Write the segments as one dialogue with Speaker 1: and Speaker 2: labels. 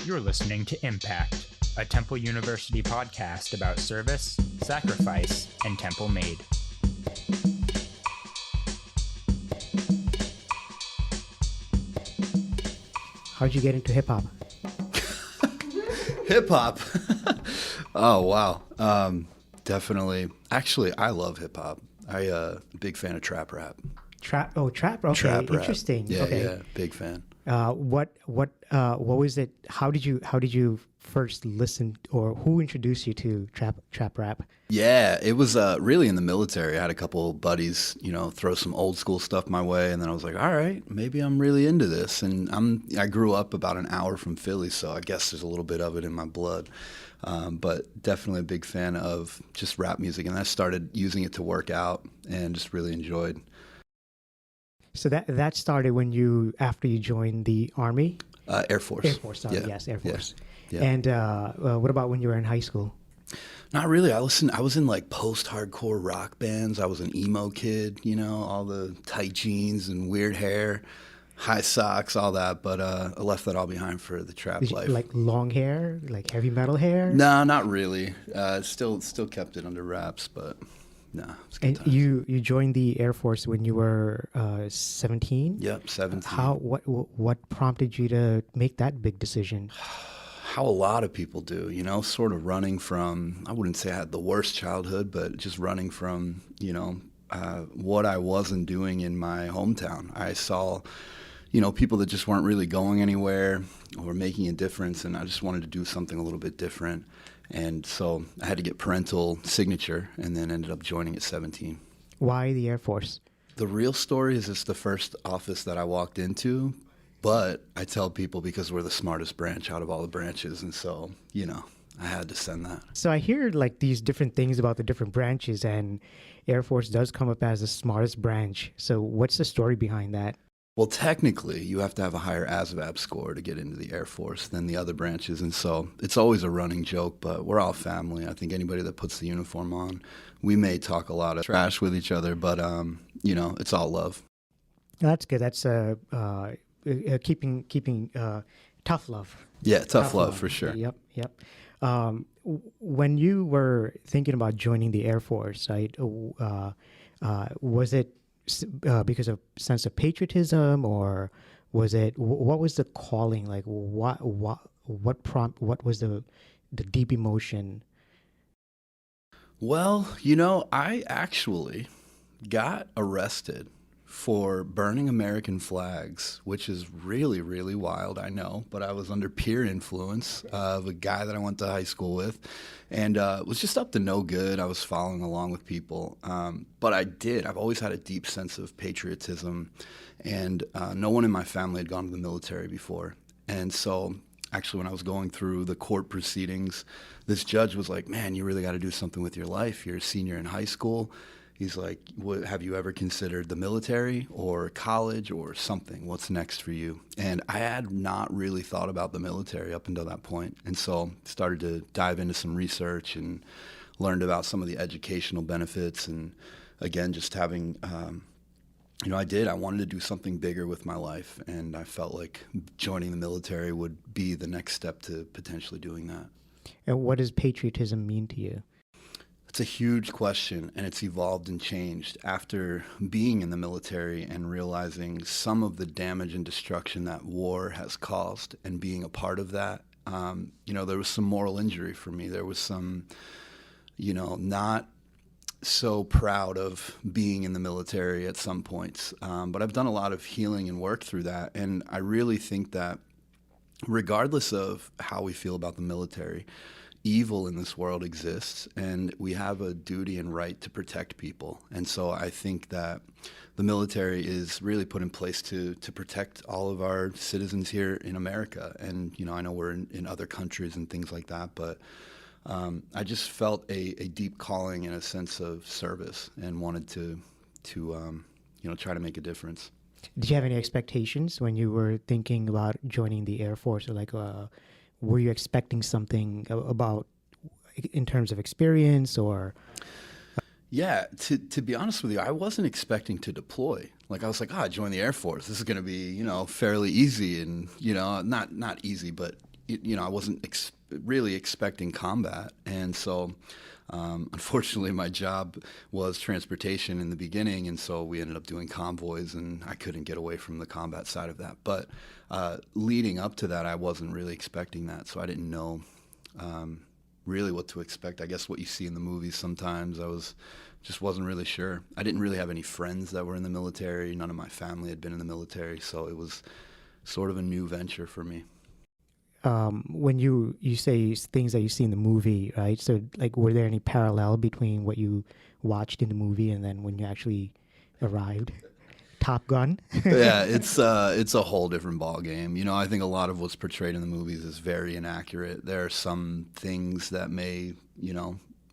Speaker 1: You're listening to Impact, a Temple University podcast about service, sacrifice, and Temple made.
Speaker 2: How'd you get into hip hop?
Speaker 3: Hip hop? Oh, wow. Definitely. Actually, I love hip hop. Big fan of trap rap.
Speaker 2: Trap? Okay,
Speaker 3: Trap rap.
Speaker 2: interesting.
Speaker 3: Yeah,
Speaker 2: okay.
Speaker 3: yeah, big fan.
Speaker 2: What was it? How did you first listen, or who introduced you to trap rap?
Speaker 3: Yeah, it was really in the military. I had a couple buddies, throw some old school stuff my way, and then I was like, all right, maybe I'm really into this. And I grew up about an hour from Philly, so I guess there's a little bit of it in my blood. But definitely a big fan of just rap music, and I started using it to work out and just really enjoyed.
Speaker 2: So that started after you joined the Army?
Speaker 3: Air Force.
Speaker 2: Air Force, sorry,
Speaker 3: yeah.
Speaker 2: yes, Air Force.
Speaker 3: Yeah.
Speaker 2: And what about when you were in high school?
Speaker 3: Not really. I was in like post-hardcore rock bands. I was an emo kid, all the tight jeans and weird hair, high socks, all that. But I left that all behind for the trap life.
Speaker 2: Like long hair, like heavy metal hair?
Speaker 3: No, not really. Still kept it under wraps, but no.
Speaker 2: And you joined the Air Force when you were 17?
Speaker 3: Yep, 17.
Speaker 2: What prompted you to make that big decision?
Speaker 3: How a lot of people do, sort of running from, I wouldn't say I had the worst childhood, but just running from, what I wasn't doing in my hometown. I saw, people that just weren't really going anywhere or making a difference, and I just wanted to do something a little bit different. And so I had to get parental signature and then ended up joining at 17.
Speaker 2: Why the Air Force? The
Speaker 3: real story is it's the first office that I walked into. But I tell people because we're the smartest branch out of all the branches. And so, I had to send that.
Speaker 2: So I hear like these different things about the different branches, and Air Force does come up as the smartest branch. So what's the story behind that?
Speaker 3: Well, technically, you have to have a higher ASVAB score to get into the Air Force than the other branches. And so it's always a running joke, but we're all family. I think anybody that puts the uniform on, we may talk a lot of trash with each other, but, it's all love.
Speaker 2: That's good. That's keeping tough love.
Speaker 3: Yeah, tough love for sure.
Speaker 2: Yep. When you were thinking about joining the Air Force, right? Was it because of sense of patriotism, or was it what was the calling? Like what was the deep emotion?
Speaker 3: Well, I actually got arrested for burning American flags, which is really, really wild, I know, but I was under peer influence of a guy that I went to high school with, and was just up to no good. I was following along with people, but I've always had a deep sense of patriotism, and no one in my family had gone to the military before. And so actually when I was going through the court proceedings, this judge was like, man, you really got to do something with your life. You're a senior in high school. He's like, have you ever considered the military or college or something? What's next for you? And I had not really thought about the military up until that point. And so started to dive into some research and learned about some of the educational benefits. And again, just having, I wanted to do something bigger with my life. And I felt like joining the military would be the next step to potentially doing that.
Speaker 2: And what does patriotism mean to you?
Speaker 3: It's a huge question, and it's evolved and changed after being in the military and realizing some of the damage and destruction that war has caused and being a part of that. There was some moral injury for me. There was some, not so proud of being in the military at some points. But I've done a lot of healing and work through that, and I really think that regardless of how we feel about the military, evil in this world exists, and we have a duty and right to protect people. And so I think that the military is really put in place to protect all of our citizens here in America. And, I know we're in other countries and things like that, but I just felt a deep calling and a sense of service and wanted to try to make a difference.
Speaker 2: Did you have any expectations when you were thinking about joining the Air Force, or were you expecting something about in terms of experience or?
Speaker 3: Yeah, to be honest with you, I wasn't expecting to deploy. Like I was like, I joined the Air Force. This is going to be, fairly easy and, not easy, but, I wasn't really expecting combat. And so, unfortunately, my job was transportation in the beginning, and so we ended up doing convoys, and I couldn't get away from the combat side of that. But leading up to that, I wasn't really expecting that, so I didn't know really what to expect. I guess what you see in the movies sometimes, just wasn't really sure. I didn't really have any friends that were in the military. None of my family had been in the military, so it was sort of a new venture for me.
Speaker 2: When you say things that you see in the movie, right? So, like, were there any parallel between what you watched in the movie and then when you actually arrived? Top Gun?
Speaker 3: Yeah, it's a whole different ball game. I think a lot of what's portrayed in the movies is very inaccurate. There are some things that may,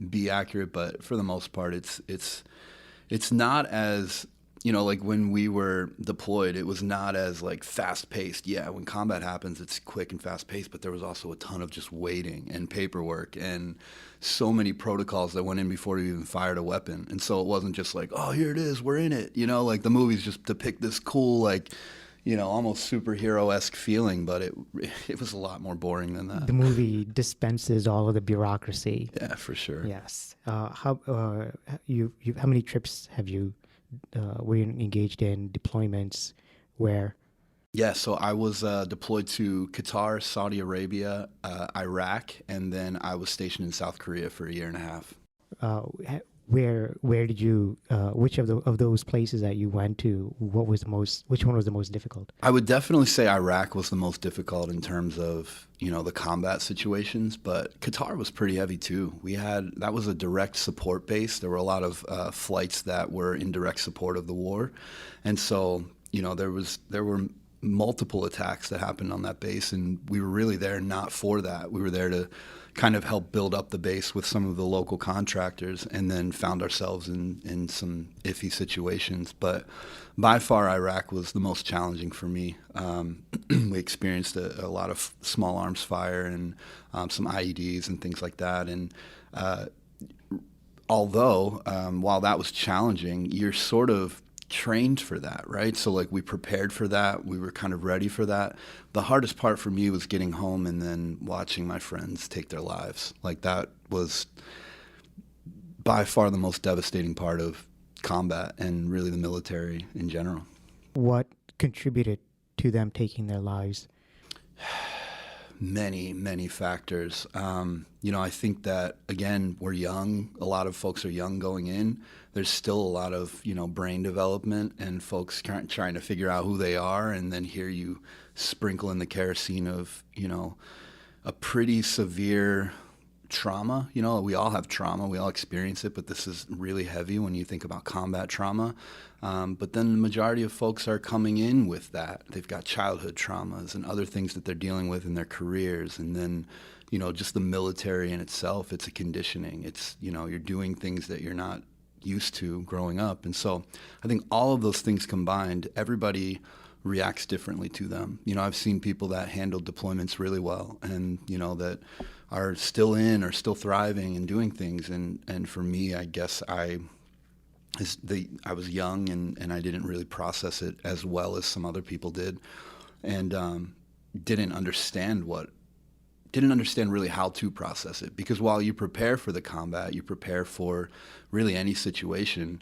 Speaker 3: be accurate, but for the most part, it's not as, like when we were deployed, it was not as like fast paced. Yeah, when combat happens, it's quick and fast paced, but there was also a ton of just waiting and paperwork and so many protocols that went in before you even fired a weapon. And so it wasn't just like, oh, here it is, we're in it. Like the movies just depict this cool, like, almost superhero-esque feeling, but it was a lot more boring than that.
Speaker 2: The movie dispenses all of the bureaucracy.
Speaker 3: Yeah, for sure.
Speaker 2: Yes. How many trips have you were you engaged in, deployments where?
Speaker 3: Yeah, so I was deployed to Qatar, Saudi Arabia, Iraq, and then I was stationed in South Korea for a year and a half.
Speaker 2: Where did you? Which of those places that you went to? Which one was the most difficult?
Speaker 3: I would definitely say Iraq was the most difficult in terms of the combat situations, but Qatar was pretty heavy too. That was a direct support base. There were a lot of flights that were in direct support of the war, and so there were multiple attacks that happened on that base, and we were really there not for that. We were there to kind of help build up the base with some of the local contractors, and then found ourselves in some iffy situations. But by far, Iraq was the most challenging for me. We experienced a lot of small arms fire and some IEDs and things like that. And although while that was challenging, you're sort of trained for that, right? So like we prepared for that. We were kind of ready for that. The hardest part for me was getting home and then watching my friends take their lives. Like that was by far the most devastating part of combat and really the military in general.
Speaker 2: What contributed to them taking their lives?
Speaker 3: Many factors. I think that, again, we're young. A lot of folks are young going in. There's still a lot of, brain development and folks trying to figure out who they are. And then here you sprinkle in the kerosene of, a pretty severe trauma. We all have trauma. We all experience it, but this is really heavy when you think about combat trauma. But then the majority of folks are coming in with that. They've got childhood traumas and other things that they're dealing with in their careers. And then, just the military in itself, it's a conditioning. It's, you're doing things that you're not used to growing up. And so I think all of those things combined, everybody reacts differently to them. I've seen people that handle deployments really well and, that are still in or still thriving and doing things. And for me, I guess I was young and I didn't really process it as well as some other people did, and didn't understand really how to process it. Because while you prepare for the combat, you prepare for really any situation,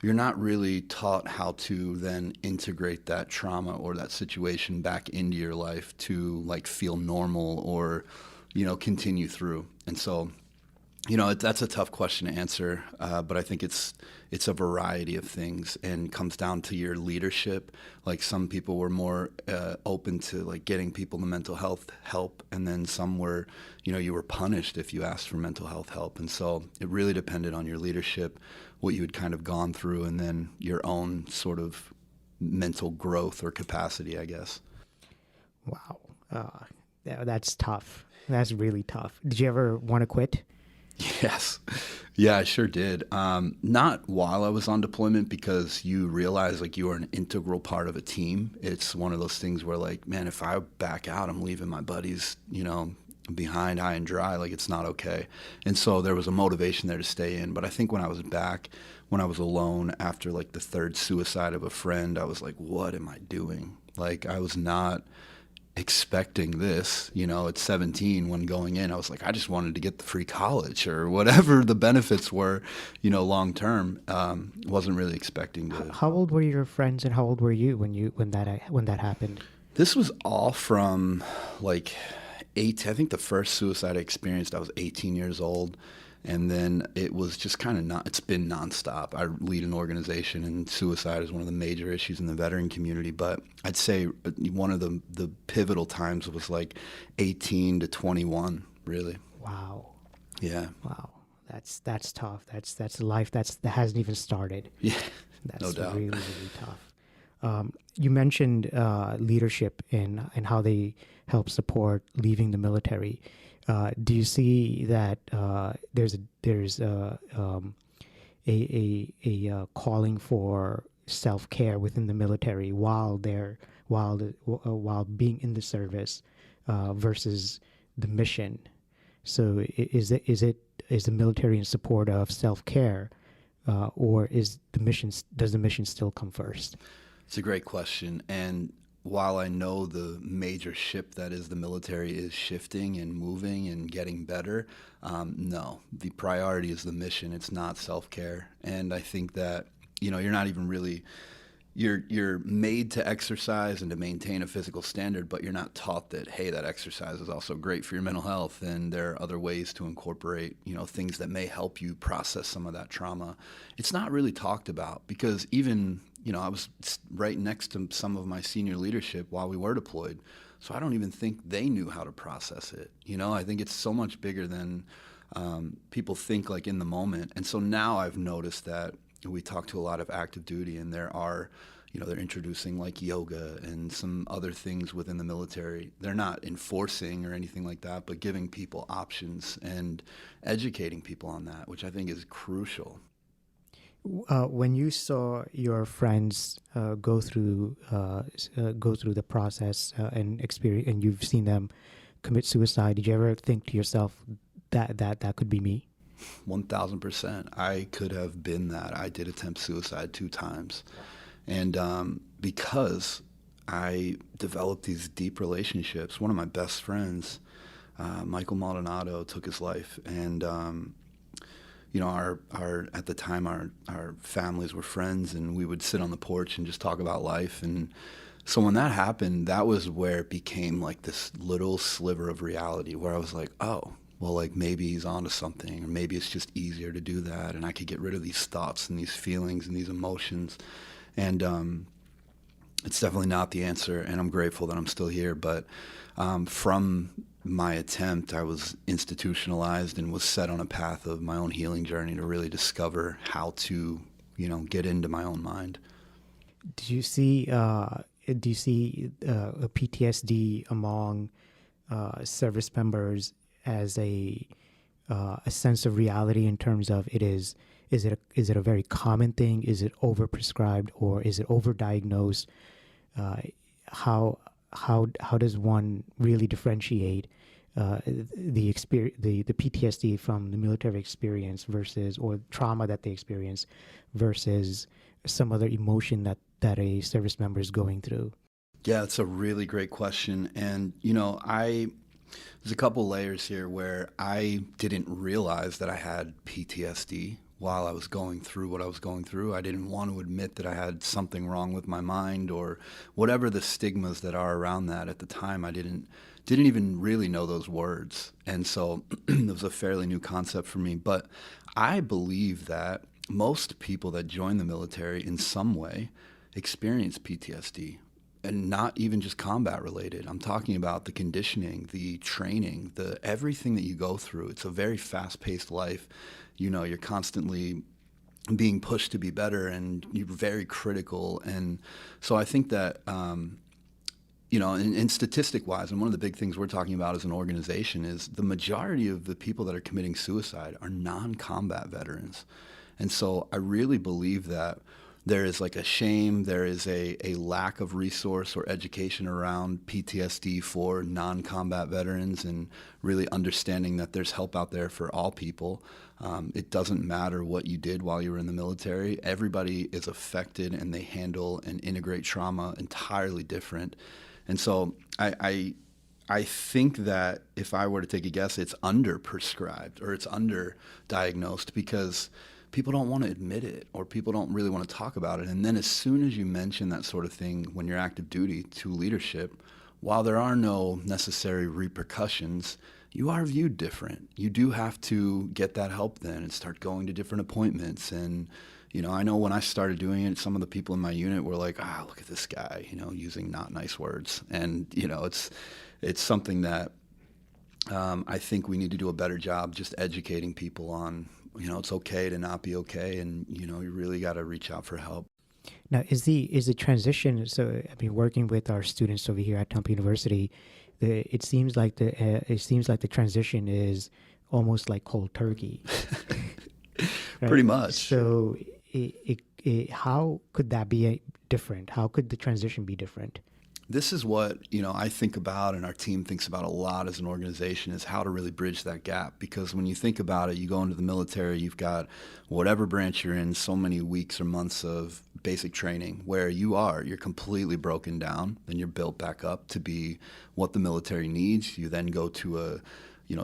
Speaker 3: you're not really taught how to then integrate that trauma or that situation back into your life to like feel normal or, continue through. And so, that's a tough question to answer, but I think it's a variety of things and comes down to your leadership. Like some people were more open to like getting people the mental health help, and then some were, you were punished if you asked for mental health help. And so it really depended on your leadership, what you had kind of gone through, and then your own sort of mental growth or capacity, I guess.
Speaker 2: Wow, that's tough. That's really tough. Did you ever want to quit?
Speaker 3: Yes. Yeah, I sure did. Not while I was on deployment, because you realize like you are an integral part of a team. It's one of those things where like, man, if I back out, I'm leaving my buddies, behind high and dry. Like it's not okay. And so there was a motivation there to stay in. But I think when I was back, when I was alone after like the third suicide of a friend, I was like, what am I doing? Like I was not expecting this, at 17 when going in. I was like, I just wanted to get the free college or whatever the benefits were, long term. Wasn't really expecting to.
Speaker 2: How old were your friends and how old were you when that happened?
Speaker 3: This was all from like I think the first suicide I experienced, I was 18 years old. And then it was just kind of it's been nonstop. I lead an organization, and suicide is one of the major issues in the veteran community. But I'd say one of the pivotal times was like 18 to 21, really.
Speaker 2: Wow.
Speaker 3: Yeah.
Speaker 2: Wow. That's tough. That's life that hasn't even started.
Speaker 3: Yeah.
Speaker 2: That's
Speaker 3: no doubt.
Speaker 2: Really, really tough. You mentioned leadership and how they help support leaving the military. Do you see that there's a calling for self-care within the military while being in the service versus the mission? So is the military in support of self-care, or does the mission still come first?
Speaker 3: It's a great question, and while I know the major ship that is the military is shifting and moving and getting better, no, the priority is the mission. It's not self-care. And I think that, you're not even really, you're made to exercise and to maintain a physical standard, but you're not taught that, hey, that exercise is also great for your mental health. And there are other ways to incorporate, things that may help you process some of that trauma. It's not really talked about because even, I was right next to some of my senior leadership while we were deployed. So I don't even think they knew how to process it. I think it's so much bigger than people think like in the moment. And so now I've noticed that we talk to a lot of active duty, and there are, they're introducing like yoga and some other things within the military. They're not enforcing or anything like that, but giving people options and educating people on that, which I think is crucial.
Speaker 2: When you saw your friends go through the process and experience, and you've seen them commit suicide, did you ever think to yourself that could be me?
Speaker 3: 1,000%. I could have been that. I did attempt suicide 2 times, and because I developed these deep relationships, one of my best friends, Michael Maldonado, took his life, and our at the time our families were friends, and we would sit on the porch and just talk about life. And so when that happened, that was where it became like this little sliver of reality where I was like, oh, well, like maybe he's onto something, or maybe it's just easier to do that, and I could get rid of these thoughts and these feelings and these emotions. And it's definitely not the answer, and I'm grateful that I'm still here. But from my attempt, I was institutionalized and was set on a path of my own healing journey to really discover how to, get into my own mind.
Speaker 2: Do you see a PTSD among service members as a sense of reality in terms of is it a very common thing? Is it overprescribed, or is it overdiagnosed? How does one really differentiate the PTSD from the military experience versus, or trauma that they experience, versus some other emotion that a service member is going through?
Speaker 3: Yeah, it's a really great question. And, there's a couple layers here where I didn't realize that I had PTSD while I was going through what I was going through. I didn't want to admit that I had something wrong with my mind, or whatever the stigmas that are around that. At the time, I didn't even really know those words. And so it was a fairly new concept for me. But I believe that most people that join the military in some way experience PTSD. And not even just combat related. I'm talking about the conditioning, the training, the everything that you go through. It's a very fast-paced life. You're constantly being pushed to be better, and you're very critical. And so I think that, and statistic-wise, and one of the big things we're talking about as an organization is the majority of the people that are committing suicide are non-combat veterans. And so I really believe that there is like a shame, there is a lack of resource or education around PTSD for non-combat veterans, and really understanding that there's help out there for all people. It doesn't matter what you did while you were in the military. Everybody is affected, and they handle and integrate trauma entirely different. And so I think that if I were to take a guess, it's under-prescribed or it's under-diagnosed because people don't want to admit it or people don't really want to talk about it. And then as soon as you mention that sort of thing when you're active duty to leadership, while there are no necessary repercussions, you are viewed different. You do have to get that help then and start going to different appointments. And, I know when I started doing it, some of the people in my unit were like, look at this guy, using not nice words. And, it's something that I think we need to do a better job just educating people on, it's okay to not be okay. And, you really got to reach out for help.
Speaker 2: Now, is the transition? So, working with our students over here at Temple University, it seems like the transition is almost like cold turkey. Right?
Speaker 3: Pretty much.
Speaker 2: So, how could that be different? How could the transition be different?
Speaker 3: This is what, I think about and our team thinks about a lot as an organization is how to really bridge that gap. Because when you think about it, you go into the military, you've got whatever branch you're in, so many weeks or months of basic training where you're completely broken down. Then you're built back up to be what the military needs. You then go to a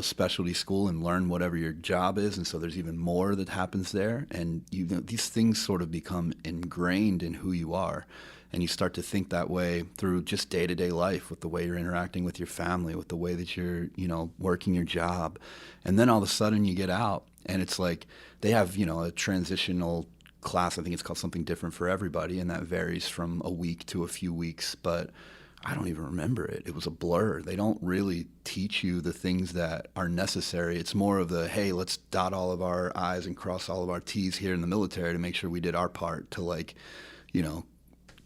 Speaker 3: specialty school and learn whatever your job is. And so there's even more that happens there. And these things sort of become ingrained in who you are. And you start to think that way through just day-to-day life with the way you're interacting with your family, with the way that you're, working your job. And then all of a sudden you get out and it's like they have, a transitional class. I think it's called something different for everybody. And that varies from a week to a few weeks. But I don't even remember it. It was a blur. They don't really teach you the things that are necessary. It's more of the, hey, let's dot all of our I's and cross all of our T's here in the military to make sure we did our part to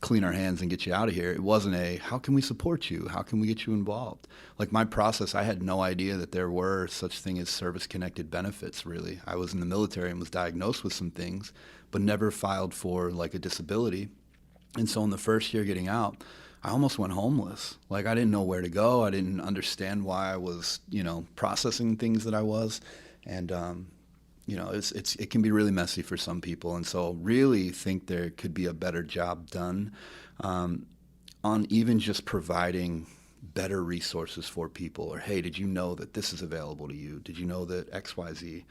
Speaker 3: clean our hands and get you out of here. It wasn't how can we support you? How can we get you involved? Like my process, I had no idea that there were such thing as service-connected benefits, really. I was in the military and was diagnosed with some things, but never filed for a disability. And so in the first year getting out, I almost went homeless. I didn't know where to go. I didn't understand why I was, processing things that I was. And, it can be really messy for some people. And so really think there could be a better job done on even just providing better resources for people. Or, hey, did you know that this is available to you? Did you know that X, Y, Z?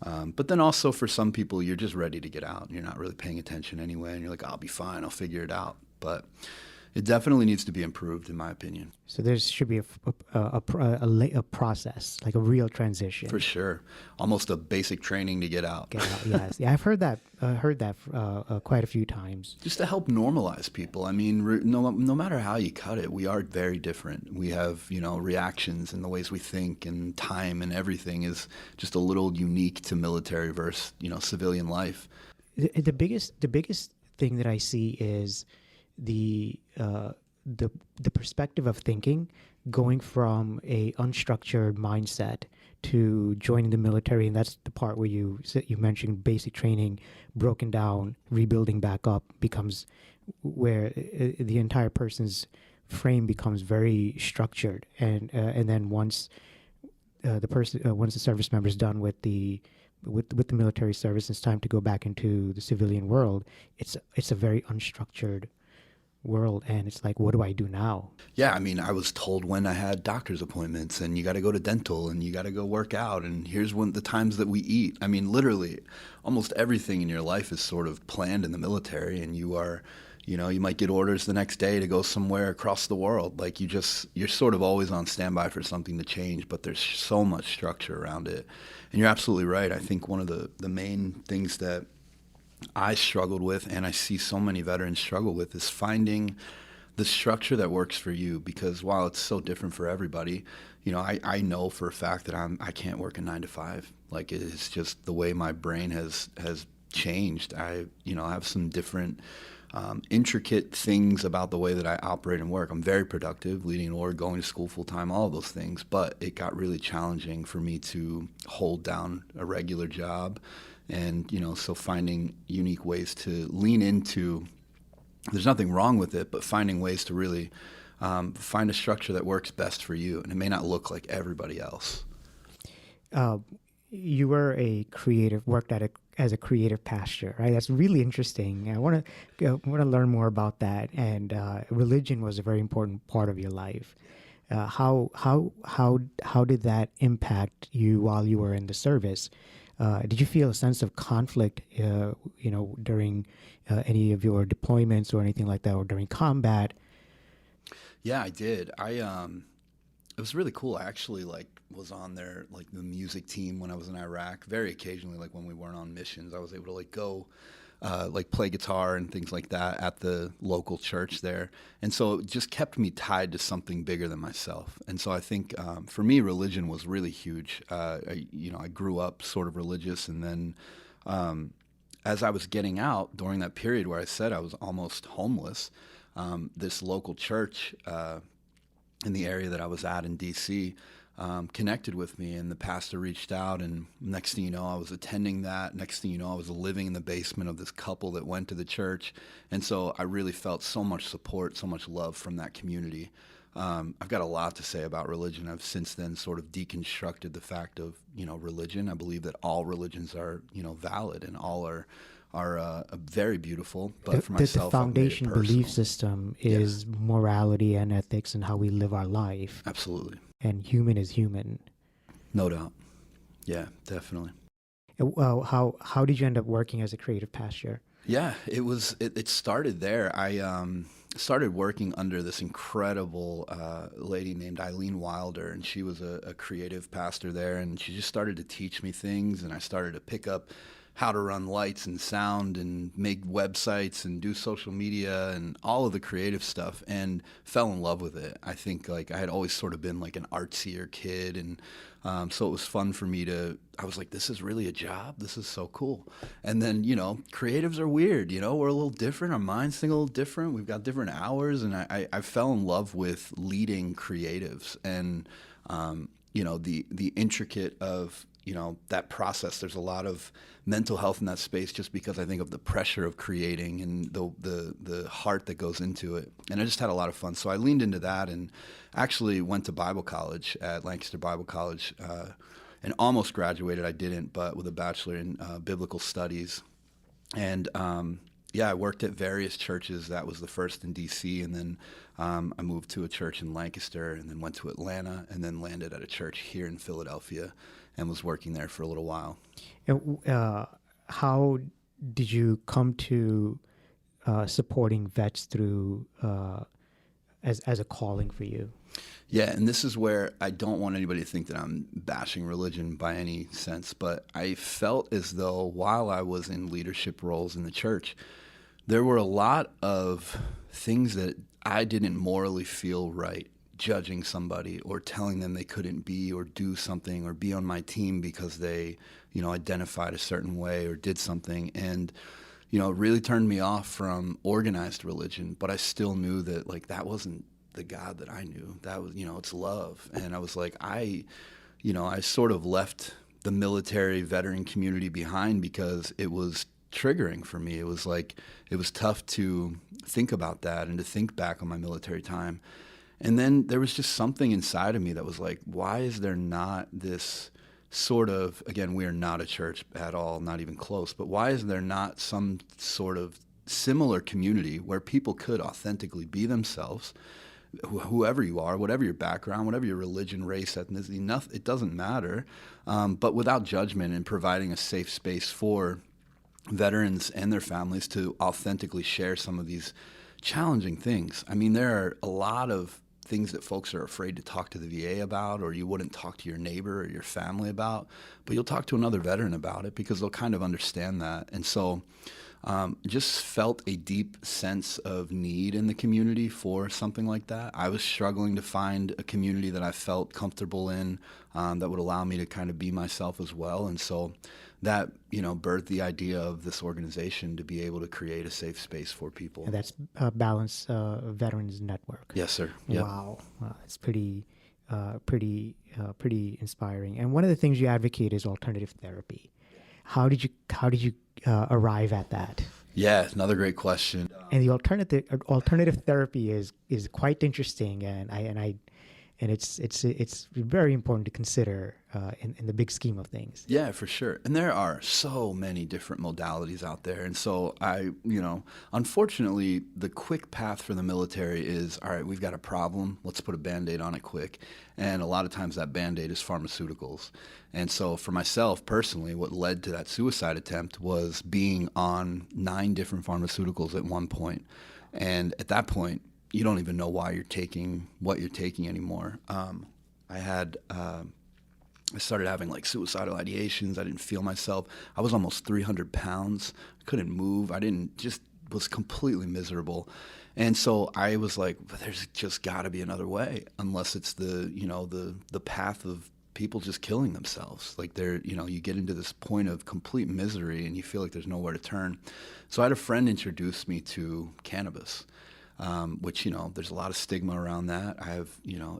Speaker 3: But then also for some people, you're just ready to get out. You're not really paying attention anyway. And you're like, I'll be fine. I'll figure it out. But it definitely needs to be improved, in my opinion.
Speaker 2: So there should be a process, like a real transition.
Speaker 3: For sure, almost a basic training to get out.
Speaker 2: Yes, yeah, I've heard that quite a few times.
Speaker 3: Just to help normalize people. I mean, no matter how you cut it, we are very different. We have reactions and the ways we think and time and everything is just a little unique to military versus civilian life.
Speaker 2: The biggest thing that I see is the perspective of thinking going from a unstructured mindset to joining the military, and that's the part where you mentioned basic training broken down, rebuilding back up becomes where the entire person's frame becomes very structured, and then once the service member is done with the military service, it's time to go back into the civilian world. It's a very unstructured world, and it's like, what do I do now?
Speaker 3: Yeah, I mean, I was told when I had doctor's appointments and you got to go to dental and you got to go work out and here's when the times that we eat. I mean, literally almost everything in your life is sort of planned in the military, and you are, you might get orders the next day to go somewhere across the world. Like you're sort of always on standby for something to change, but there's so much structure around it. And you're absolutely right. I think one of the main things that I struggled with, and I see so many veterans struggle with, is finding the structure that works for you. Because while it's so different for everybody, I know for a fact that I can't work a 9 to 5. Like it's just the way my brain has changed. I have some different intricate things about the way that I operate and work. I'm very productive, leading an org, going to school full time, all of those things. But it got really challenging for me to hold down a regular job. And, so finding unique ways to lean into, there's nothing wrong with it, but finding ways to really find a structure that works best for you. And it may not look like everybody else.
Speaker 2: You were worked at a as a creative pastor, right? That's really interesting. I want to learn more about that. And religion was a very important part of your life. How did that impact you while you were in the service? Did you feel a sense of conflict, during any of your deployments or anything like that, or during combat?
Speaker 3: Yeah, I did. It was really cool. I actually was on there, the music team when I was in Iraq. Very occasionally, when we weren't on missions, I was able to go play guitar and things like that at the local church there. And so it just kept me tied to something bigger than myself. And so I think for me, religion was really huge. I grew up sort of religious, and then as I was getting out during that period where I said I was almost homeless, this local church in the area that I was at in D.C. Connected with me, and the pastor reached out, and next thing you know, I was attending that. Next thing you know, I was living in the basement of this couple that went to the church. And so I really felt so much support, so much love from that community. I've got a lot to say about religion. I've since then sort of deconstructed the fact of, religion. I believe that all religions are, valid, and all are very beautiful. But for myself,
Speaker 2: the foundation
Speaker 3: I've made it
Speaker 2: belief
Speaker 3: personal.
Speaker 2: system is morality and ethics and how we live our life.
Speaker 3: Absolutely.
Speaker 2: And human is human.
Speaker 3: No doubt. Yeah, definitely.
Speaker 2: Well, how did you end up working as a creative pastor?
Speaker 3: Yeah, it started there. I started working under this incredible lady named Eileen Wilder, and she was a creative pastor there, and she just started to teach me things, and I started to pick up how to run lights and sound and make websites and do social media and all of the creative stuff, and fell in love with it. I think I had always sort of been an artsier kid, and so it was fun for me I was like, this is really a job. This is so cool. And then, creatives are weird, we're a little different. Our minds think a little different. We've got different hours. And I fell in love with leading creatives and, the intricate of, that process. There's a lot of mental health in that space, just because I think of the pressure of creating and the heart that goes into it. And I just had a lot of fun. So I leaned into that and actually went to Bible college at Lancaster Bible College, and almost graduated. I didn't, but with a bachelor in biblical studies. And I worked at various churches. That was the first in D.C., and then I moved to a church in Lancaster, and then went to Atlanta, and then landed at a church here in Philadelphia, and was working there for a little while.
Speaker 2: And how did you come to supporting vets through as a calling for you?
Speaker 3: Yeah, and this is where I don't want anybody to think that I'm bashing religion by any sense, but I felt as though while I was in leadership roles in the church, there were a lot of things that I didn't morally feel right, judging somebody or telling them they couldn't be or do something or be on my team because they, identified a certain way or did something. And, it really turned me off from organized religion, but I still knew that that wasn't the God that I knew. That was, it's love. And I was like, I sort of left the military veteran community behind because it was triggering for me. It was it was tough to think about that and to think back on my military time. And then there was just something inside of me that was like, why is there not this sort of, again, we are not a church at all, not even close, but why is there not some sort of similar community where people could authentically be themselves, whoever you are, whatever your background, whatever your religion, race, ethnicity, it doesn't matter, but without judgment, and providing a safe space for veterans and their families to authentically share some of these challenging things. I mean, there are a lot of things that folks are afraid to talk to the VA about, or you wouldn't talk to your neighbor or your family about, but you'll talk to another veteran about it because they'll kind of understand that. And so just felt a deep sense of need in the community for something like that. I was struggling to find a community that I felt comfortable in, that would allow me to kind of be myself as well. And so that, birthed the idea of this organization to be able to create a safe space for people.
Speaker 2: And that's Balance Veterans Network.
Speaker 3: Yes, sir. Yep.
Speaker 2: Wow, it's pretty inspiring. And one of the things you advocate is alternative therapy. How did you arrive at that?
Speaker 3: Yeah, another great question.
Speaker 2: And the alternative therapy is quite interesting, and and it's very important to consider in the big scheme of things.
Speaker 3: Yeah, for sure. And there are so many different modalities out there. And so unfortunately, the quick path for the military is, all right, we've got a problem. Let's put a Band-Aid on it quick. And a lot of times that Band-Aid is pharmaceuticals. And so for myself personally, what led to that suicide attempt was being on 9 different pharmaceuticals at one point. And at that point, you don't even know why you're taking what you're taking anymore. I started having like suicidal ideations. I didn't feel myself. I was almost 300 pounds. I couldn't move. Was completely miserable. And so I was like, there's just got to be another way, unless it's the path of people just killing themselves. Like you get into this point of complete misery and you feel like there's nowhere to turn. So I had a friend introduce me to cannabis, which, there's a lot of stigma around that.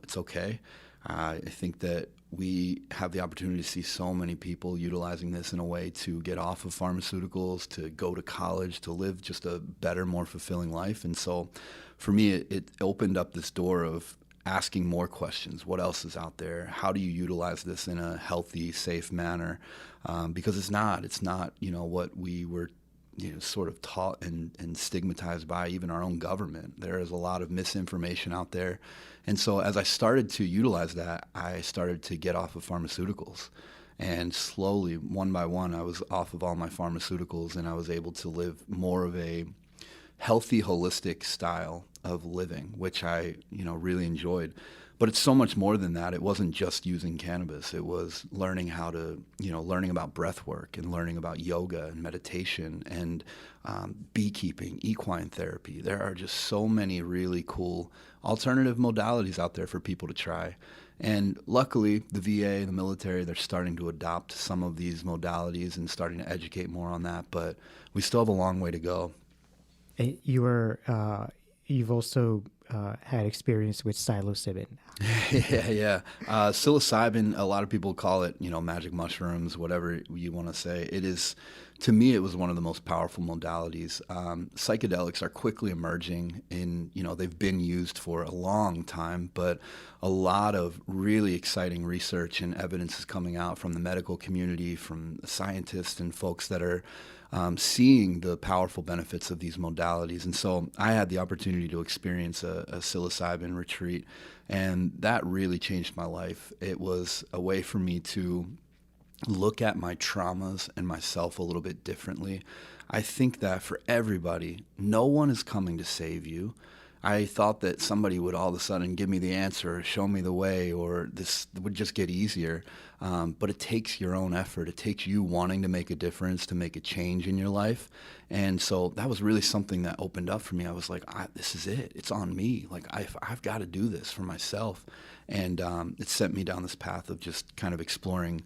Speaker 3: It's okay. I think that we have the opportunity to see so many people utilizing this in a way to get off of pharmaceuticals, to go to college, to live just a better, more fulfilling life. And so for me, it opened up this door of asking more questions. What else is out there? How do you utilize this in a healthy, safe manner? Because it's not, what we were sort of taught and stigmatized by even our own government. There is a lot of misinformation out there. And so as I started to utilize that, I started to get off of pharmaceuticals. And slowly, one by one, I was off of all my pharmaceuticals, and I was able to live more of a healthy, holistic style of living, which I, really enjoyed. But it's so much more than that. It wasn't just using cannabis. It was learning how to, learning about breath work and learning about yoga and meditation and beekeeping, equine therapy. There are just so many really cool alternative modalities out there for people to try. And luckily, the VA, the military, they're starting to adopt some of these modalities and starting to educate more on that. But we still have a long way to go.
Speaker 2: And you've also had experience with psilocybin.
Speaker 3: Yeah. Psilocybin, a lot of people call it, magic mushrooms, whatever you want to say. It is, to me, it was one of the most powerful modalities. Psychedelics are quickly emerging they've been used for a long time, but a lot of really exciting research and evidence is coming out from the medical community, from scientists and folks that are seeing the powerful benefits of these modalities. And so I had the opportunity to experience a psilocybin retreat, and that really changed my life. It was a way for me to look at my traumas and myself a little bit differently. I think that for everybody, no one is coming to save you. I thought that somebody would all of a sudden give me the answer, or show me the way, or this would just get easier. But it takes your own effort. It takes you wanting to make a difference, to make a change in your life. And so that was really something that opened up for me. I was like, this is it. It's on me. Like, I've got to do this for myself. And it sent me down this path of just kind of exploring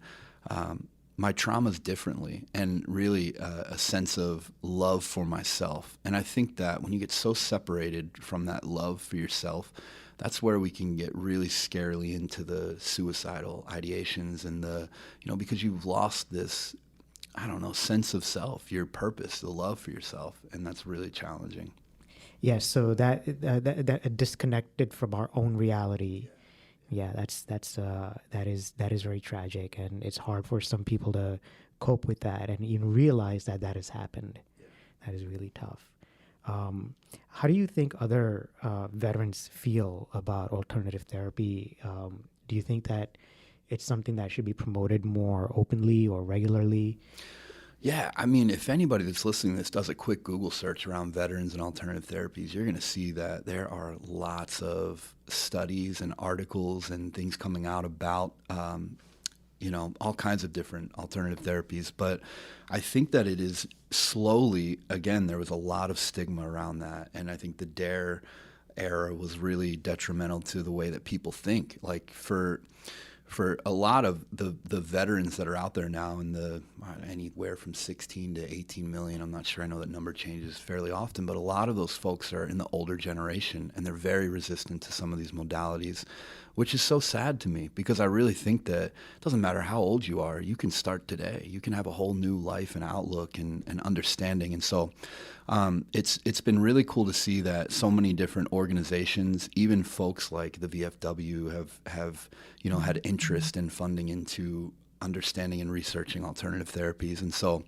Speaker 3: my traumas differently, and really a sense of love for myself. And I think that when you get so separated from that love for yourself, that's where we can get really scarily into the suicidal ideations and because you've lost this, sense of self, your purpose, the love for yourself. And that's really challenging.
Speaker 2: Yes. So that disconnected from our own reality. Yeah, that is very tragic, and it's hard for some people to cope with that and even realize that has happened. Yeah. That is really tough. How do you think other veterans feel about alternative therapy? Do you think that it's something that should be promoted more openly or regularly?
Speaker 3: Yeah, I mean, if anybody that's listening to this does a quick Google search around veterans and alternative therapies, you're going to see that there are lots of studies and articles and things coming out about, all kinds of different alternative therapies. But I think that it is slowly, again, there was a lot of stigma around that. And I think the DARE era was really detrimental to the way that people think. Like for a lot of the veterans that are out there now in anywhere from 16 to 18 million, I'm not sure, I know that number changes fairly often, but a lot of those folks are in the older generation, and they're very resistant to some of these modalities, which is so sad to me because I really think that it doesn't matter how old you are, you can start today. You can have a whole new life and outlook and understanding. And so it's been really cool to see that so many different organizations, even folks like the VFW, have had interest in funding into understanding and researching alternative therapies. And so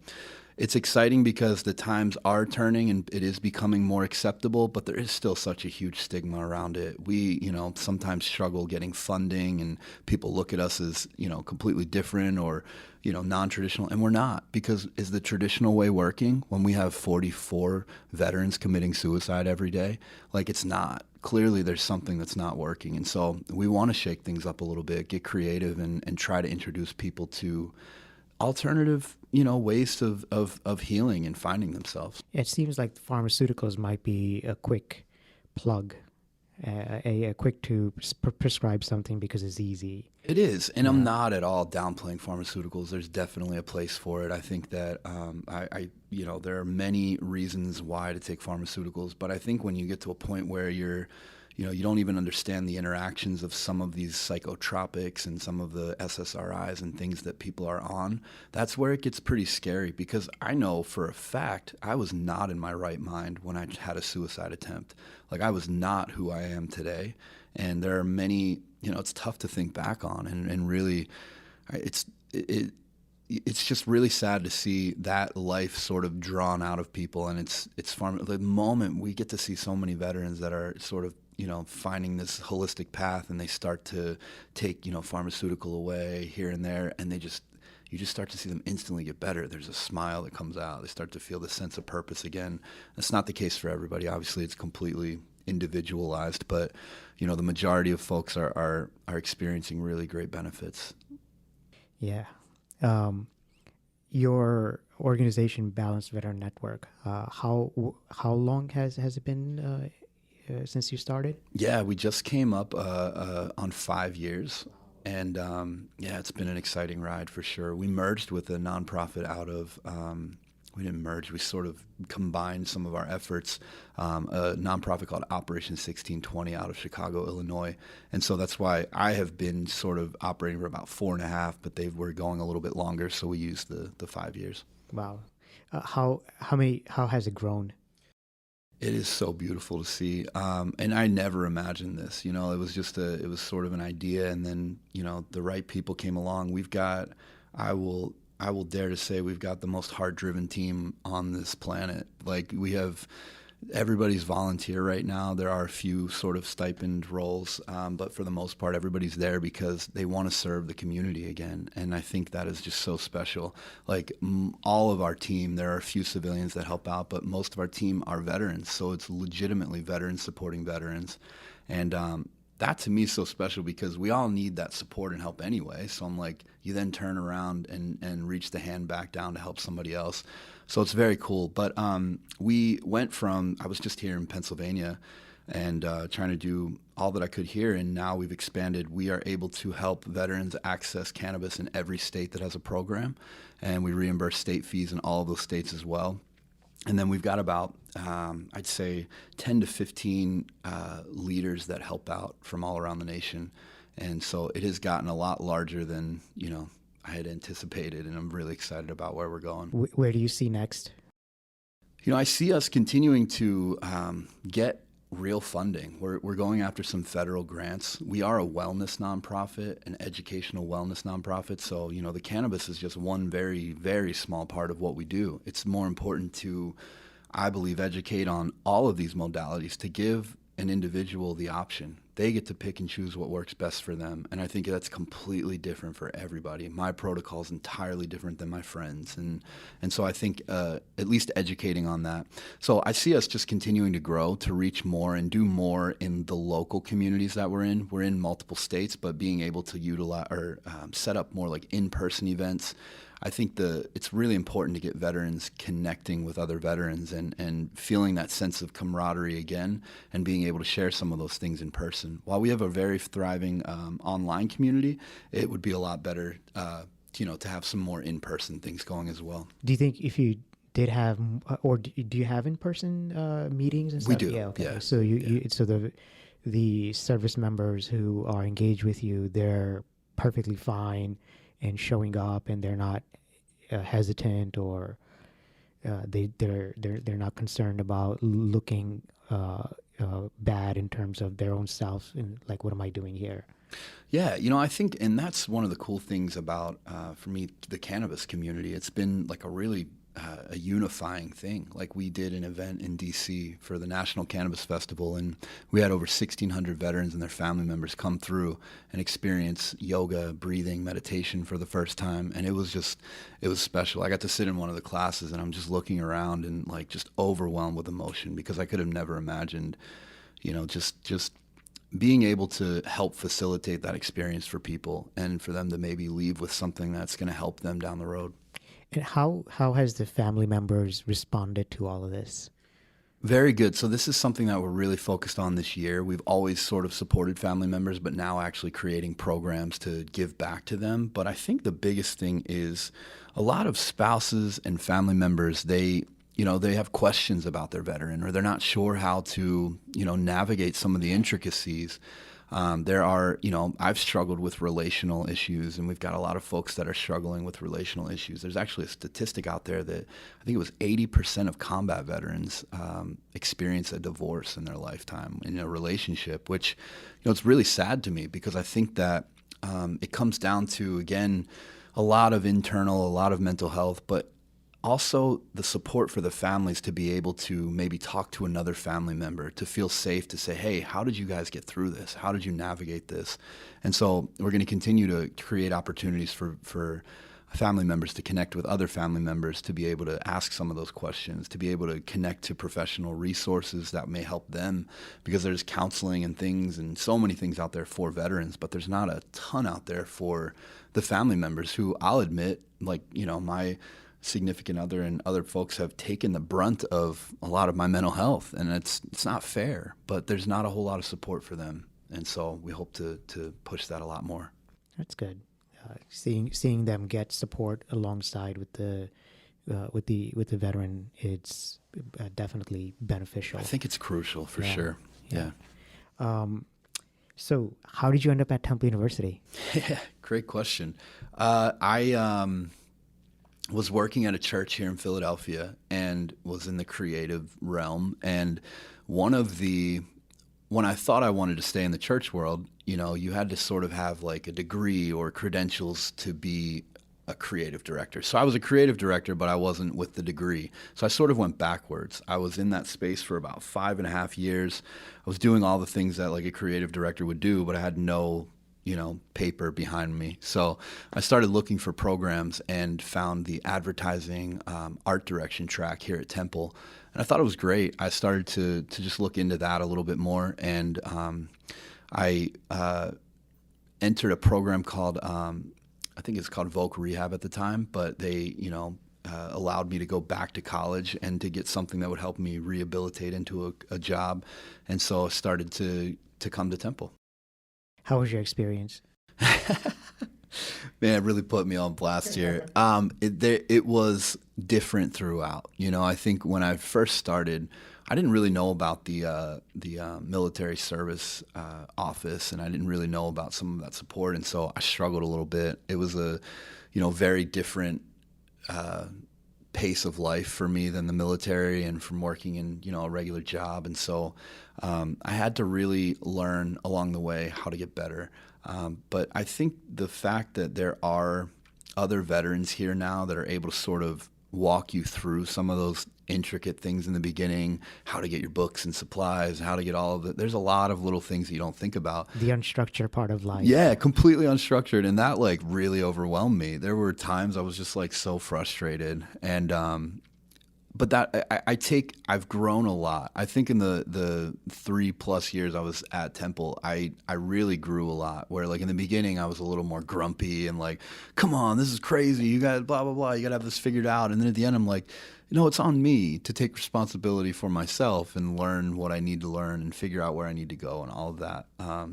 Speaker 3: it's exciting because the times are turning and it is becoming more acceptable, but there is still such a huge stigma around it. We, sometimes struggle getting funding, and people look at us as, completely different or, non-traditional, and we're not, because is the traditional way working when we have 44 veterans committing suicide every day? Like, it's not. Clearly there's something that's not working. And so we want to shake things up a little bit, get creative, and try to introduce people to alternative, ways of healing and finding themselves.
Speaker 2: It seems like pharmaceuticals might be a quick plug, a quick to prescribe something because it's easy.
Speaker 3: It is, and I'm not at all downplaying pharmaceuticals. There's definitely a place for it. I think that there are many reasons why to take pharmaceuticals, but I think when you get to a point where you don't even understand the interactions of some of these psychotropics and some of the SSRIs and things that people are on, that's where it gets pretty scary, because I know for a fact I was not in my right mind when I had a suicide attempt. Like, I was not who I am today. And there are many, it's tough to think back on, and really it's just really sad to see that life sort of drawn out of people. And it's the moment we get to see so many veterans that are sort of, finding this holistic path, and they start to take, pharmaceutical away here and there, and you just start to see them instantly get better. There's a smile that comes out. They start to feel the sense of purpose again. That's not the case for everybody. Obviously, it's completely individualized, but, the majority of folks are experiencing really great benefits. Yeah.
Speaker 2: Your organization, Balanced Veteran Network, how long has it been since you started?
Speaker 3: Yeah, we just came up on 5 years. And it's been an exciting ride for sure. We merged with a nonprofit out of, we didn't merge, we sort of combined some of our efforts, a nonprofit called Operation 1620 out of Chicago, Illinois. And so that's why I have been sort of operating for about 4.5, but they were going a little bit longer, so we used the 5 years.
Speaker 2: Wow. How has it grown?
Speaker 3: It is so beautiful to see. And I never imagined this, it was sort of an idea. And then, the right people came along. I will dare to say we've got the most heart-driven team on this planet. Like, everybody's volunteer right now. There are a few sort of stipend roles, but for the most part, everybody's there because they want to serve the community again. And I think that is just so special. Like, all of our team, there are a few civilians that help out, but most of our team are veterans. So it's legitimately veterans supporting veterans. And that to me is so special because we all need that support and help anyway. So I'm like, you then turn around and reach the hand back down to help somebody else. So it's very cool. But we went from, I was just here in Pennsylvania and trying to do all that I could here, and now we've expanded. We are able to help veterans access cannabis in every state that has a program, and we reimburse state fees in all of those states as well. And then we've got about, I'd say, 10 to 15 leaders that help out from all around the nation. And so it has gotten a lot larger than, I had anticipated, and I'm really excited about where we're going.
Speaker 2: Where do you see next?
Speaker 3: I see us continuing to get real funding. We're going after some federal grants. We are a wellness nonprofit, an educational wellness nonprofit. So, the cannabis is just one very, very small part of what we do. It's more important to, I believe, educate on all of these modalities to give an individual the option. They get to pick and choose what works best for them. And I think that's completely different for everybody. My protocol is entirely different than my friends. And so I think at least educating on that. So I see us just continuing to grow, to reach more and do more in the local communities that we're in. We're in multiple states, but being able to utilize or set up more like in-person events. I think it's really important to get veterans connecting with other veterans and feeling that sense of camaraderie again and being able to share some of those things in person. While we have a very thriving online community, it would be a lot better, to have some more in-person things going as well.
Speaker 2: Do you think if you did have, or do you have in-person meetings and stuff?
Speaker 3: We do.
Speaker 2: Yeah. Okay.
Speaker 3: Yeah.
Speaker 2: So the service members who are engaged with you, they're perfectly fine and showing up, and they're not hesitant, or they're not concerned about looking bad in terms of their own self, and like, what am I doing here?
Speaker 3: Yeah, I think, and that's one of the cool things about, for me, the cannabis community. It's been like a really a unifying thing. Like, we did an event in D.C. for the National Cannabis Festival, and we had over 1,600 veterans and their family members come through and experience yoga, breathing, meditation for the first time, and it was special. I got to sit in one of the classes, and I'm just looking around and like just overwhelmed with emotion, because I could have never imagined, just being able to help facilitate that experience for people, and for them to maybe leave with something that's going to help them down the road.
Speaker 2: And how has the family members responded to all of this?
Speaker 3: Very good. So this is something that we're really focused on this year. We've always sort of supported family members, but now actually creating programs to give back to them. But I think the biggest thing is a lot of spouses and family members, they have questions about their veteran, or they're not sure how to, navigate some of the intricacies. There are, I've struggled with relational issues, and we've got a lot of folks that are struggling with relational issues. There's actually a statistic out there that I think it was 80% of combat veterans experience a divorce in their lifetime in a relationship, which, it's really sad to me, because I think that it comes down to, again, a lot of internal, a lot of mental health, but also the support for the families to be able to maybe talk to another family member, to feel safe to say, hey, how did you guys get through this? How did you navigate this? And so we're going to continue to create opportunities for family members to connect with other family members, to be able to ask some of those questions, to be able to connect to professional resources that may help them, because there's counseling and things and so many things out there for veterans, but there's not a ton out there for the family members who, I'll admit, like, my significant other and other folks have taken the brunt of a lot of my mental health, and it's not fair, but there's not a whole lot of support for them. And so we hope to push that a lot more.
Speaker 2: That's good. Seeing them get support alongside with the veteran, it's definitely beneficial.
Speaker 3: I think it's crucial for sure. Yeah.
Speaker 2: So how did you end up at Temple University?
Speaker 3: Yeah, great question. I was working at a church here in Philadelphia and was in the creative realm. And when I thought I wanted to stay in the church world, you had to sort of have like a degree or credentials to be a creative director. So I was a creative director, but I wasn't with the degree. So I sort of went backwards. I was in that space for about 5.5 years. I was doing all the things that like a creative director would do, but I had no paper behind me. So I started looking for programs and found the advertising art direction track here at Temple. And I thought it was great. I started to just look into that a little bit more. And I entered a program called, I think it's called Voc Rehab at the time, but they, allowed me to go back to college and to get something that would help me rehabilitate into a job. And so I started to come to Temple.
Speaker 2: How was your experience?
Speaker 3: Man, it really put me on blast here. It was different throughout. I think when I first started, I didn't really know about the military service office, and I didn't really know about some of that support, and so I struggled a little bit. It was a, very different pace of life for me than the military and from working in, a regular job. And so I had to really learn along the way how to get better. But I think the fact that there are other veterans here now that are able to sort of walk you through some of those intricate things in the beginning, how to get your books and supplies, how to get all of it. There's a lot of little things that you don't think about.
Speaker 2: The unstructured part of life.
Speaker 3: Yeah, completely unstructured. And that like really overwhelmed me. There were times I was just like so frustrated. And, but that I've grown a lot. I think in the 3+ years I was at Temple, I really grew a lot, where like in the beginning I was a little more grumpy and like, come on, this is crazy. You got blah, blah, blah. You got to have this figured out. And then at the end I'm like, it's on me to take responsibility for myself and learn what I need to learn and figure out where I need to go and all of that.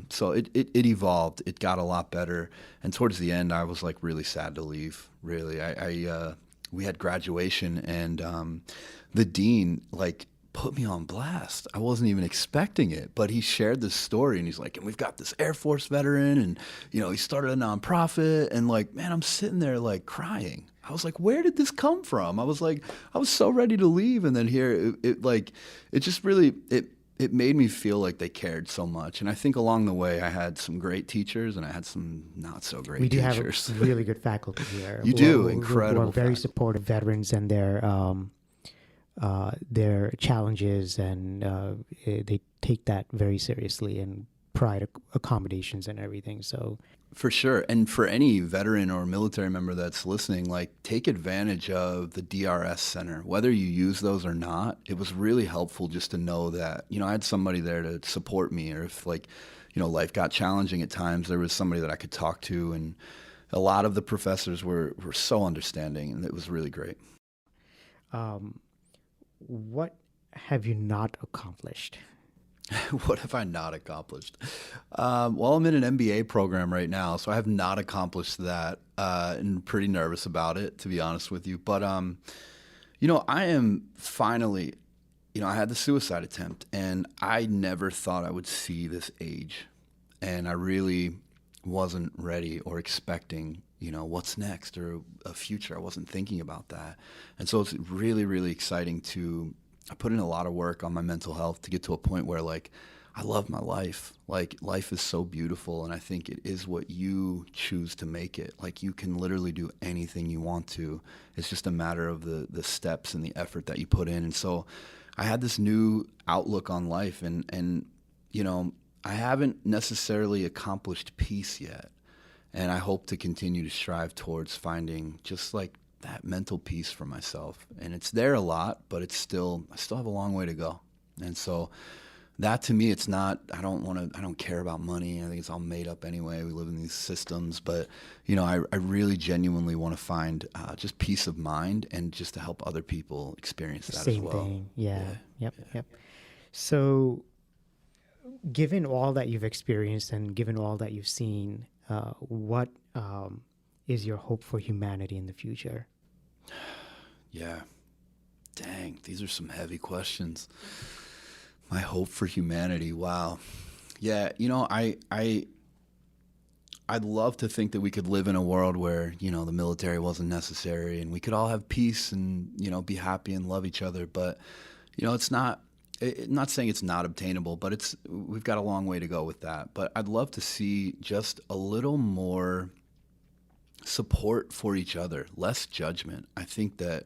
Speaker 3: So it evolved. It got a lot better. And towards the end, I was like really sad to leave. Really, we had graduation, and the dean like put me on blast. I wasn't even expecting it, but he shared this story and he's like, and we've got this Air Force veteran and, you know, he started a nonprofit and like, man, I'm sitting there like crying. I was like, where did this come from? I was like, I was so ready to leave. And then here it just really, it made me feel like they cared so much. And I think along the way, I had some great teachers and I had some not so great teachers. We do
Speaker 2: have really good faculty here.
Speaker 3: Incredible.
Speaker 2: Who are very supportive veterans and their challenges, and they take that very seriously and provide accommodations and everything. So
Speaker 3: for sure. And for any veteran or military member that's listening, like take advantage of the DRS Center, whether you use those or not. It was really helpful just to know that, you know, I had somebody there to support me, or if like, you know, life got challenging at times, there was somebody that I could talk to. And a lot of the professors were so understanding, and it was really great.
Speaker 2: What have you not accomplished?
Speaker 3: What have I not accomplished? Well, I'm in an MBA program right now, so I have not accomplished that, and pretty nervous about it, to be honest with you. But, you know, I am finally, you know, I had the suicide attempt, and I never thought I would see this age. And I really wasn't ready or expecting, you know, what's next or a future. I wasn't thinking about that. And so it's really, really exciting I put in a lot of work on my mental health to get to a point where, like, I love my life. Like, life is so beautiful, and I think it is what you choose to make it. Like, you can literally do anything you want to. It's just a matter of the steps and the effort that you put in. And so I had this new outlook on life, and you know, I haven't necessarily accomplished peace yet. And I hope to continue to strive towards finding just like that mental peace for myself. And it's there a lot, but I still have a long way to go. And so that, to me, it's not, I don't care about money. I think it's all made up anyway. We live in these systems, but you know, I really genuinely want to find just peace of mind, and just to help other people experience that as well.
Speaker 2: Same thing. Yeah. Yep. So given all that you've experienced and given all that you've seen, what is your hope for humanity in the future?
Speaker 3: Yeah. Dang, these are some heavy questions. My hope for humanity. Wow. Yeah, you know, I'd love to think that we could live in a world where, you know, the military wasn't necessary and we could all have peace and, you know, be happy and love each other. But, you know, it's not saying it's not obtainable, but we've got a long way to go with that. But I'd love to see just a little more support for each other, less judgment. I think that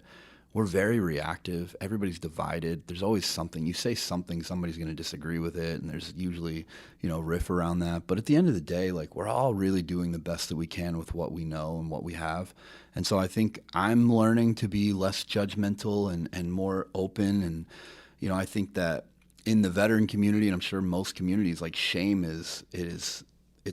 Speaker 3: we're very reactive. Everybody's divided. There's always something. You say something, somebody's going to disagree with it, and there's usually, you know, riff around that. But at the end of the day, like, we're all really doing the best that we can with what we know and what we have. And so I think I'm learning to be less judgmental and more open. And, you know, I think that in the veteran community, and I'm sure most communities, like, shame it's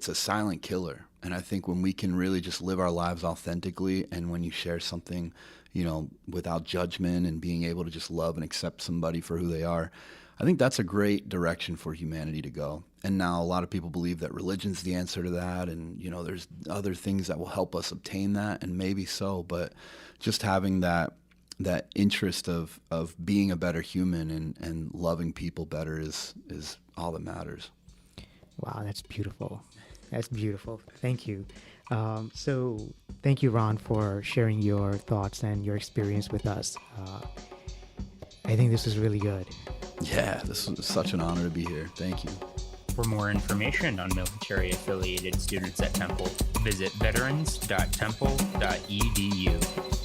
Speaker 3: a silent killer. And I think when we can really just live our lives authentically, and when you share something, you know, without judgment and being able to just love and accept somebody for who they are, I think that's a great direction for humanity to go. And now a lot of people believe that religion's the answer to that, and, you know, there's other things that will help us obtain that, and maybe so, but just having that interest of being a better human and loving people better is all that matters.
Speaker 2: Wow, that's beautiful. That's beautiful. Thank you. So thank you, Ron, for sharing your thoughts and your experience with us. I think this is really good.
Speaker 3: Yeah, this is such an honor to be here. Thank you.
Speaker 1: For more information on military-affiliated students at Temple, visit veterans.temple.edu.